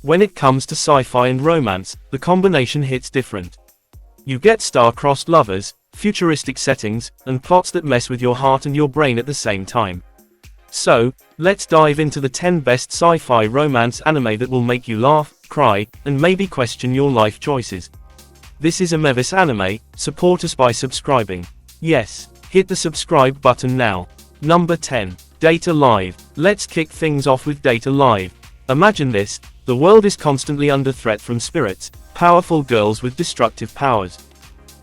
when it comes to sci-fi and romance, the combination hits different. You get star-crossed lovers, futuristic settings, and plots that mess with your heart and your brain at the same time. So, let's dive into the 10 best sci-fi romance anime that will make you laugh, cry, and maybe question your life choices. This is Amevis Anime. Support us by subscribing. Yes, hit the subscribe button now. Number 10. Date A Live. Let's kick things off with Date A Live. Imagine this, the world is constantly under threat from spirits, powerful girls with destructive powers.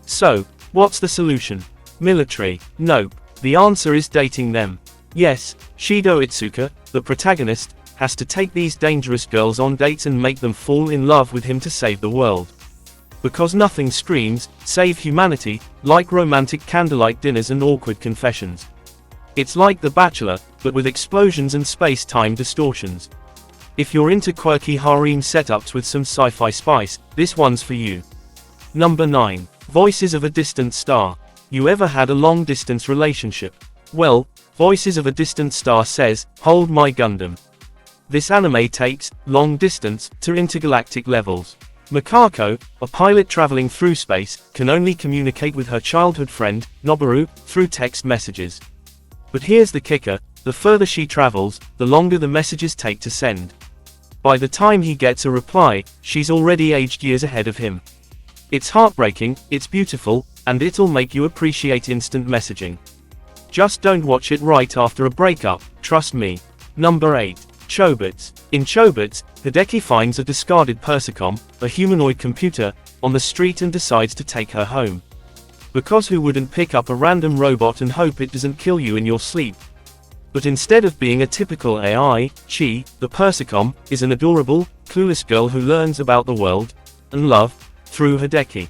So, what's the solution? Military? Nope. The answer is dating them. Yes, Shido Itsuka, the protagonist, has to take these dangerous girls on dates and make them fall in love with him to save the world. Because nothing screams, save humanity, like romantic candlelight dinners and awkward confessions. It's like The Bachelor, but with explosions and space-time distortions. If you're into quirky harem setups with some sci-fi spice, this one's for you. Number 9. Voices of a Distant Star. You ever had a long-distance relationship? Well, Voices of a Distant Star says, hold my Gundam. This anime takes long distance to intergalactic levels. Makako, a pilot traveling through space, can only communicate with her childhood friend, Noboru, through text messages. But here's the kicker, the further she travels, the longer the messages take to send. By the time he gets a reply, she's already aged years ahead of him. It's heartbreaking, it's beautiful, and it'll make you appreciate instant messaging. Just don't watch it right after a breakup, trust me. Number 8. Chobits. In Chobits, Hideki finds a discarded Persicom, a humanoid computer, on the street and decides to take her home. Because who wouldn't pick up a random robot and hope it doesn't kill you in your sleep? But instead of being a typical AI, Chi, the Persicom, is an adorable, clueless girl who learns about the world, and love, through Hideki.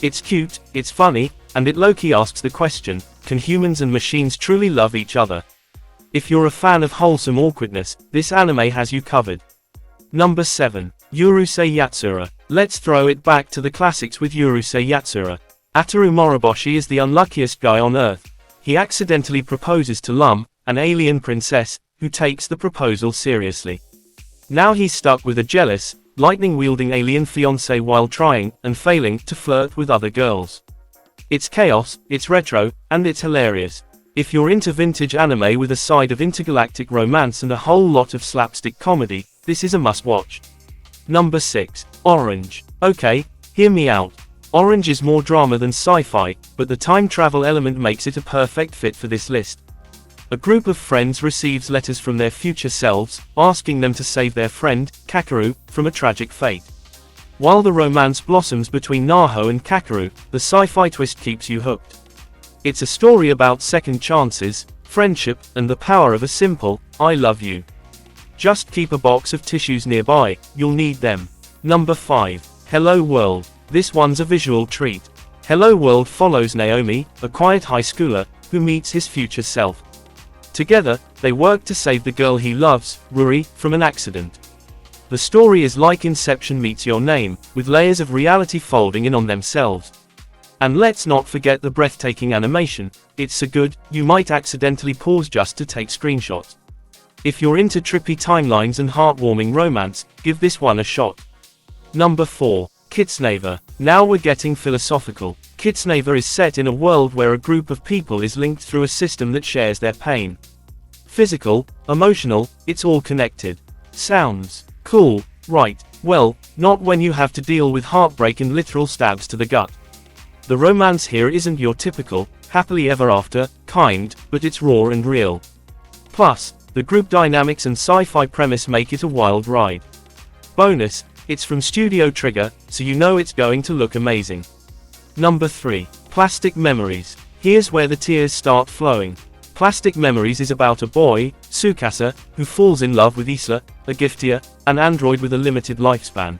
It's cute, it's funny, and it low-key asks the question, can humans and machines truly love each other? If you're a fan of wholesome awkwardness, this anime has you covered. Number 7. Urusei Yatsura. Let's throw it back to the classics with Urusei Yatsura. Ataru Moroboshi is the unluckiest guy on Earth. He accidentally proposes to Lum, an alien princess, who takes the proposal seriously. Now he's stuck with a jealous, lightning-wielding alien fiancé while trying, and failing, to flirt with other girls. It's chaos, it's retro, and it's hilarious. If you're into vintage anime with a side of intergalactic romance and a whole lot of slapstick comedy, this is a must-watch. Number 6. Orange. Okay, hear me out. Orange is more drama than sci-fi, but the time travel element makes it a perfect fit for this list. A group of friends receives letters from their future selves, asking them to save their friend, Kakeru, from a tragic fate. While the romance blossoms between Naho and Kakeru, the sci-fi twist keeps you hooked. It's a story about second chances, friendship, and the power of a simple, I love you. Just keep a box of tissues nearby, you'll need them. Number 5. Hello World. This one's a visual treat. Hello World follows Naomi, a quiet high schooler, who meets his future self. Together, they work to save the girl he loves, Ruri, from an accident. The story is like Inception meets Your Name, with layers of reality folding in on themselves. And let's not forget the breathtaking animation. It's so good, you might accidentally pause just to take screenshots. If you're into trippy timelines and heartwarming romance, give this one a shot. Number 4. Kitsnava. Now we're getting philosophical. Kitsnava is set in a world where a group of people is linked through a system that shares their pain. Physical, emotional, it's all connected. Sounds cool, right? Well, not when you have to deal with heartbreak and literal stabs to the gut. The romance here isn't your typical, happily ever after, kind, but it's raw and real. Plus, the group dynamics and sci-fi premise make it a wild ride. Bonus, it's from Studio Trigger, so you know it's going to look amazing. Number 3. Plastic Memories. Here's where the tears start flowing. Plastic Memories is about a boy, Tsukasa, who falls in love with Issa, a giftier, an android with a limited lifespan.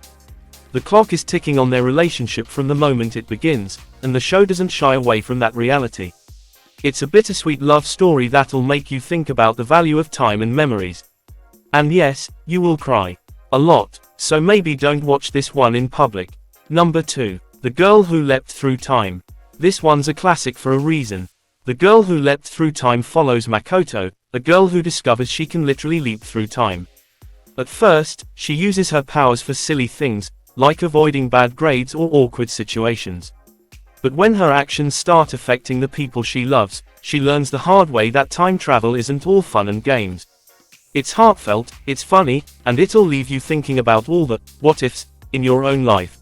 The clock is ticking on their relationship from the moment it begins, and the show doesn't shy away from that reality. It's a bittersweet love story that'll make you think about the value of time and memories. And yes, you will cry. A lot, so maybe don't watch this one in public. Number 2. The Girl Who Leapt Through Time. This one's a classic for a reason. The Girl Who Leapt Through Time follows Makoto, a girl who discovers she can literally leap through time. At first, she uses her powers for silly things, like avoiding bad grades or awkward situations. But when her actions start affecting the people she loves, she learns the hard way that time travel isn't all fun and games. It's heartfelt, it's funny, and it'll leave you thinking about all the what-ifs in your own life.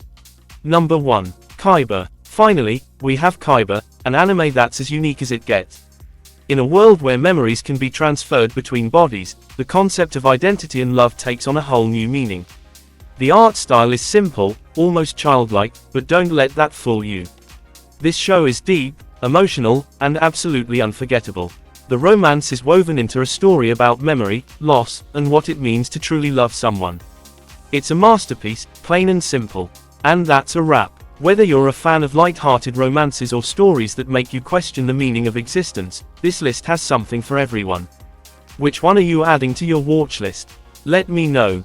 Number 1. Kaiba. Finally, we have Kaiba, an anime that's as unique as it gets. In a world where memories can be transferred between bodies, the concept of identity and love takes on a whole new meaning. The art style is simple, almost childlike, but don't let that fool you. This show is deep, emotional, and absolutely unforgettable. The romance is woven into a story about memory, loss, and what it means to truly love someone. It's a masterpiece, plain and simple. And that's a wrap. Whether you're a fan of light-hearted romances or stories that make you question the meaning of existence, this list has something for everyone. Which one are you adding to your watch list? Let me know.